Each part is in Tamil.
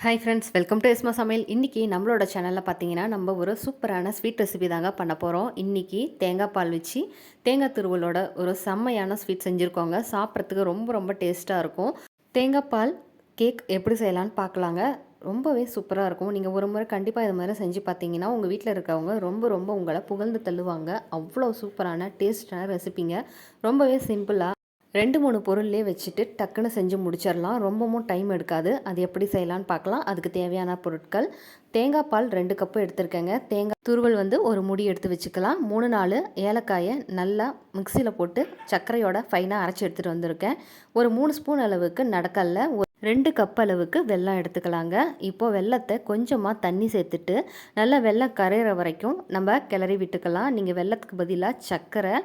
ஹாய் ஃப்ரெண்ட்ஸ், வெல்கம் டு எஸ்மா சமையல். இன்றைக்கி நம்மளோட சேனலில் பார்த்தீங்கன்னா நம்ம ஒரு சூப்பரான ஸ்வீட் ரெசிபி தாங்க பண்ண போகிறோம். இன்றைக்கி தேங்காய் பால் வச்சு தேங்காய் துருவலோட ஒரு செம்மையான ஸ்வீட் செஞ்சுருக்கோங்க. சாப்பிட்றதுக்கு ரொம்ப ரொம்ப டேஸ்ட்டாக இருக்கும். தேங்காய் பால் கேக் எப்படி செய்யலான்னு பார்க்கலாங்க. ரொம்பவே சூப்பராக இருக்கும். நீங்கள் ஒரு முறை கண்டிப்பாக இது மாதிரி செஞ்சு பார்த்தீங்கன்னா உங்கள் வீட்டில் இருக்கவங்க ரொம்ப ரொம்ப உங்களை புகழ்ந்து தள்ளுவாங்க. அவ்வளோ சூப்பரான டேஸ்டான ரெசிபிங்க. ரொம்பவே சிம்பிளாக 2-3 பொருள்லேயே வச்சுட்டு டக்குன்னு செஞ்சு முடிச்சிடலாம். ரொம்பவும் டைம் எடுக்காது. அது எப்படி செய்யலான்னு பார்க்கலாம். அதுக்கு தேவையான பொருட்கள்: தேங்காய் பால் 2 கப்பு எடுத்துருக்கேங்க. தேங்காய் துருவல் ஒரு முடி எடுத்து வச்சுக்கலாம். 3-4 ஏலக்காயை நல்லா மிக்சியில் போட்டு சர்க்கரையோட ஃபைனாக அரைச்சி எடுத்துகிட்டு வந்திருக்கேன். ஒரு 3 ஸ்பூன் அளவுக்கு நடக்கல்ல, 2 கப் அளவுக்கு வெல்லம் எடுத்துக்கலாங்க. இப்போது வெல்லத்தை கொஞ்சமாக தண்ணி சேர்த்துட்டு நல்லா வெல்லம் கரையிற வரைக்கும் நம்ம கிளறி விட்டுக்கலாம். நீங்கள் வெல்லத்துக்கு பதிலாக சர்க்கரை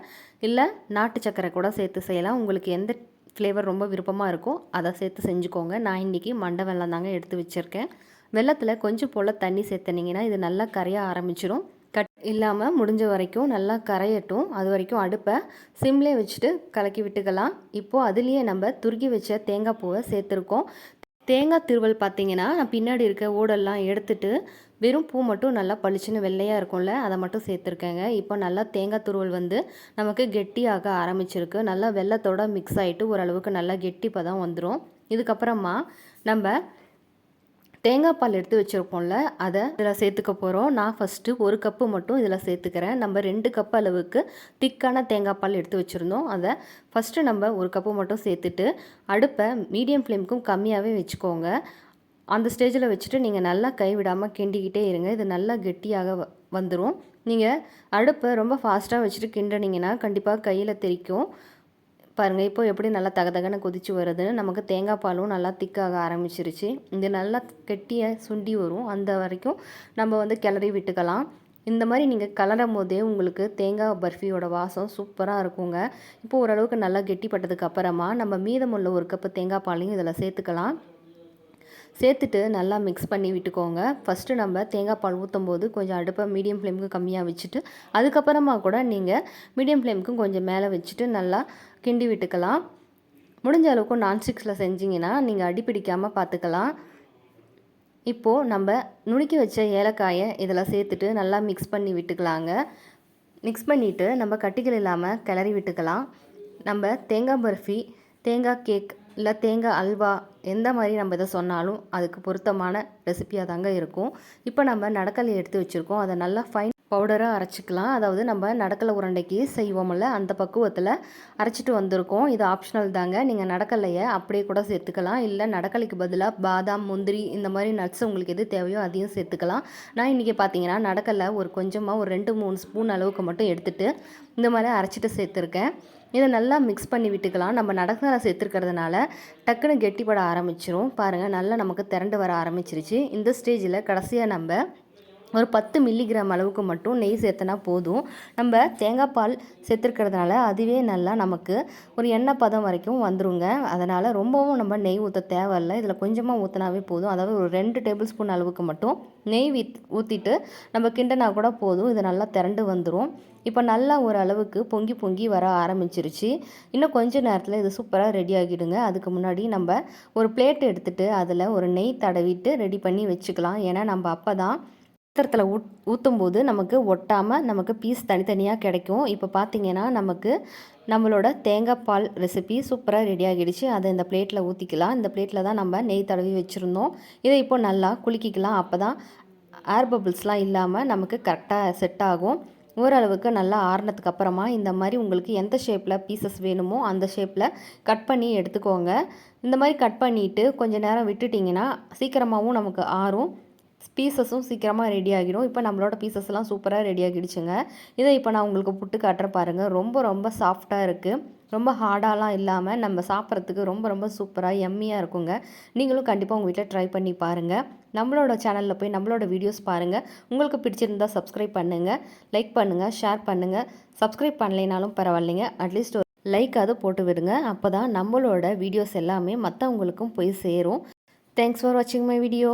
இல்லை நாட்டு சர்க்கரை கூட சேர்த்து செய்யலாம். உங்களுக்கு எந்த ஃப்ளேவர் ரொம்ப விருப்பமாக இருக்கோ அதை சேர்த்து செஞ்சுக்கோங்க. நான் இன்றைக்கி மண்டை வெல்லம் தாங்க எடுத்து வச்சுருக்கேன். வெல்லத்தில் கொஞ்சம் போல் தண்ணி சேர்த்துனிங்கன்னா இது நல்லா கரைய ஆரம்பிச்சிடும். கட் இல்லாமல் முடிஞ்ச வரைக்கும் நல்லா கரையட்டும். அது வரைக்கும் அடுப்பை சிம்லேயே வச்சுட்டு கலக்கி விட்டுக்கலாம். இப்போது அதுலேயே நம்ம துருக்கி வச்ச தேங்காய் பூவை சேர்த்துருக்கோம். தேங்காய் திருவல் பார்த்திங்கன்னா நான் பின்னாடி இருக்க ஓடெல்லாம் எடுத்துட்டு வெறும் பூ மட்டும் நல்லா பளிச்சுன்னு வெள்ளையாக இருக்கும்ல, அதை மட்டும் சேர்த்துருக்கேங்க. இப்போ நல்லா தேங்காய் துருவல் நமக்கு கெட்டியாக ஆரம்பிச்சிருக்கு. நல்லா வெல்லத்தோட மிக்ஸ் ஆகிட்டு ஓரளவுக்கு நல்லா கெட்டி பதம் வந்துடும். இதுக்கப்புறமா நம்ம தேங்காய் பால் எடுத்து வச்சுருப்போம்ல, அதை இதில் சேர்த்துக்க போகிறோம். நான் ஃபஸ்ட்டு 1 கப்பு மட்டும் இதில் சேர்த்துக்கிறேன். நம்ம 2 கப் அளவுக்கு திக்கான தேங்காய் பால் எடுத்து வச்சுருந்தோம். அதை ஃபஸ்ட்டு நம்ம 1 கப்பு மட்டும் சேர்த்துட்டு அடுப்பை மீடியம் ஃப்ளேமுக்கும் கம்மியாகவே வச்சுக்கோங்க. அந்த ஸ்டேஜில் வச்சுட்டு நீங்கள் நல்லா கைவிடாமல் கிண்டிக்கிட்டே இருங்க. இது நல்லா கெட்டியாக வந்துடும். நீங்கள் அடுப்பை ரொம்ப ஃபாஸ்ட்டாக வச்சுட்டு கிண்டினீங்கன்னா கண்டிப்பாக கையில் தெரிக்கும். பாருங்கள், இப்போ எப்படி நல்லா தகதகன்னு கொதிச்சு வருதுன்னு. நமக்கு தேங்காய் பாலும் நல்லா திக்காக ஆரம்பிச்சிருச்சு. இது நல்லா கெட்டியாக சுண்டி வரும். அந்த வரைக்கும் நம்ம கிளறி விட்டுக்கலாம். இந்த மாதிரி நீங்கள் கலரும் போதே உங்களுக்கு தேங்காய் பர்ஃபியோட வாசம் சூப்பராக இருக்குங்க. இப்போ ஓரளவுக்கு நல்லா கெட்டிப்பட்டதுக்கு அப்புறமா நம்ம மீதமுள்ள 1 கப்பு தேங்காய் பாலையும் இதில் சேர்த்துக்கலாம். சேர்த்துட்டு நல்லா மிக்ஸ் பண்ணி விட்டுக்கோங்க. ஃபஸ்ட்டு நம்ம தேங்காய் பால் ஊற்றும் போது கொஞ்சம் அடுப்பை மீடியம் ஃப்ளேமுக்கு கம்மியாக வச்சுட்டு அதுக்கப்புறமா கூட நீங்கள் மீடியம் ஃப்ளேமுக்கும் கொஞ்சம் மேலே வச்சுட்டு நல்லா கிண்டி விட்டுக்கலாம். முடிஞ்ச அளவுக்கு நான்ஸ்டிக்ஸில் செஞ்சிங்கன்னா நீங்கள் அடிப்பிடிக்காமல் பார்த்துக்கலாம். இப்போது நம்ம நுணுக்கி வச்ச ஏலக்காயை இதில் சேர்த்துட்டு நல்லா மிக்ஸ் பண்ணி விட்டுக்கலாங்க. மிக்ஸ் பண்ணிவிட்டு நம்ம கட்டிகள் இல்லாமல் கிளறி விட்டுக்கலாம். நம்ம தேங்காய் பர்ஃபி, தேங்காய் கேக் இல்லை தேங்காய் அல்வா எந்த மாதிரி நம்ம இதை சொன்னாலும் அதுக்கு பொருத்தமான ரெசிபியாக தாங்க இருக்கும். இப்போ நம்ம நடக்கலை எடுத்து வச்சுருக்கோம். அதை நல்லா ஃபைன் பவுடராக அரைச்சிக்கலாம். அதாவது நம்ம நடக்கலை உருண்டைக்கு செய்வோம்ல, அந்த பக்குவத்தில் அரைச்சிட்டு வந்திருக்கோம். இது ஆப்ஷனல் தாங்க. நீங்கள் நடக்கலையை அப்படியே கூட சேர்த்துக்கலாம். இல்லை நடக்கலைக்கு பதிலாக பாதாம், முந்திரி இந்த மாதிரி நட்ஸ் உங்களுக்கு எது தேவையோ அதையும் சேர்த்துக்கலாம். நான் இன்றைக்கி பார்த்தீங்கன்னா நடக்கலை கொஞ்சமாக ஒரு 2-3 ஸ்பூன் அளவுக்கு மட்டும் எடுத்துகிட்டு இந்த மாதிரி அரைச்சிட்டு சேர்த்துருக்கேன். இதை நல்லா மிக்ஸ் பண்ணி விட்டுக்கலாம். நம்ம நடக்கலை சேர்த்துருக்கிறதுனால டக்குன்னு கெட்டிப்பட ஆரம்பிச்சிரும். பாருங்கள், நல்லா நமக்கு திரண்டு வர ஆரம்பிச்சிருச்சு. இந்த ஸ்டேஜில் கடைசியாக நம்ம ஒரு 10 மில்லிகிராம் அளவுக்கு மட்டும் நெய் சேர்த்துனா போதும். நம்ம தேங்காய் பால் சேர்த்துருக்கிறதுனால அதுவே நல்லா நமக்கு ஒரு எண்ணெய் பதம் வரைக்கும் வந்துருங்க. அதனால் ரொம்பவும் நம்ம நெய் ஊற்ற தேவையில்லை. இதில் கொஞ்சமாக ஊற்றினாவே போதும். அதாவது ஒரு 2 டேபிள் ஸ்பூன் அளவுக்கு மட்டும் நெய் ஊற்றிட்டு நம்ம கிண்டனா கூட போதும். இது நல்லா திரண்டு வந்துடும். இப்போ நல்லா ஒரு அளவுக்கு பொங்கி பொங்கி வர ஆரம்பிச்சிருச்சு. இன்னும் கொஞ்சம் நேரத்தில் இது சூப்பராக ரெடி ஆகிடுங்க. அதுக்கு முன்னாடி நம்ம ஒரு பிளேட் எடுத்துகிட்டு அதில் ஒரு நெய் தடவிட்டு ரெடி பண்ணி வச்சுக்கலாம். ஏன்னா நம்ம அப்போ தான் பாத்திரத்தில் ஊற்றும் போது நமக்கு ஒட்டாமல் நமக்கு பீஸ் தனித்தனியாக கிடைக்கும். இப்போ பார்த்திங்கன்னா நமக்கு நம்மளோட தேங்காய் பால் ரெசிபி சூப்பராக ரெடி ஆகிடுச்சு. அதை இந்த பிளேட்டில் ஊற்றிக்கலாம். இந்த பிளேட்டில் தான் நம்ம நெய் தடவி வச்சுருந்தோம். இதை இப்போ நல்லா குலுக்கிக்கலாம். அப்போ தான் ஏர் பபிள்ஸ்லாம் இல்லாமல் நமக்கு கரெக்டாக செட் ஆகும். ஓரளவுக்கு நல்லா ஆறுனதுக்கு அப்புறமா இந்த மாதிரி உங்களுக்கு எந்த ஷேப்பில் பீசஸ் வேணுமோ அந்த ஷேப்பில் கட் பண்ணி எடுத்துக்கோங்க. இந்த மாதிரி கட் பண்ணிவிட்டு கொஞ்சம் நேரம் விட்டுட்டிங்கன்னா சீக்கிரமாகவும் நமக்கு ஆறும், பீசஸும் சீக்கிரமாக ரெடி ஆகிடும். இப்போ நம்மளோட பீசஸ்லாம் சூப்பராக ரெடி ஆகிடுச்சுங்க. இதை இப்போ நான் உங்களுக்கு புட்டு காட்டுறேன் பாருங்கள். ரொம்ப ரொம்ப சாஃப்டாக இருக்குது. ரொம்ப ஹார்டாலாம் இல்லாமல் நம்ம சாப்பிட்றதுக்கு ரொம்ப ரொம்ப சூப்பராக எம்மியாக இருக்குங்க. நீங்களும் கண்டிப்பாக உங்கள் வீட்டில் ட்ரை பண்ணி பாருங்கள். நம்மளோட சேனலில் போய் நம்மளோட வீடியோஸ் பாருங்கள். உங்களுக்கு பிடிச்சிருந்தால் சப்ஸ்கிரைப் பண்ணுங்கள், லைக் பண்ணுங்கள், ஷேர் பண்ணுங்கள். சப்ஸ்கிரைப் பண்ணலைனாலும் பரவாயில்லைங்க, அட்லீஸ்ட் ஒரு லைக் அது போட்டு விடுங்க. அப்போ தான் நம்மளோட வீடியோஸ் எல்லாமே மற்றவங்களுக்கும் போய் சேரும். தேங்க்ஸ் ஃபார் வாட்சிங் மை வீடியோ.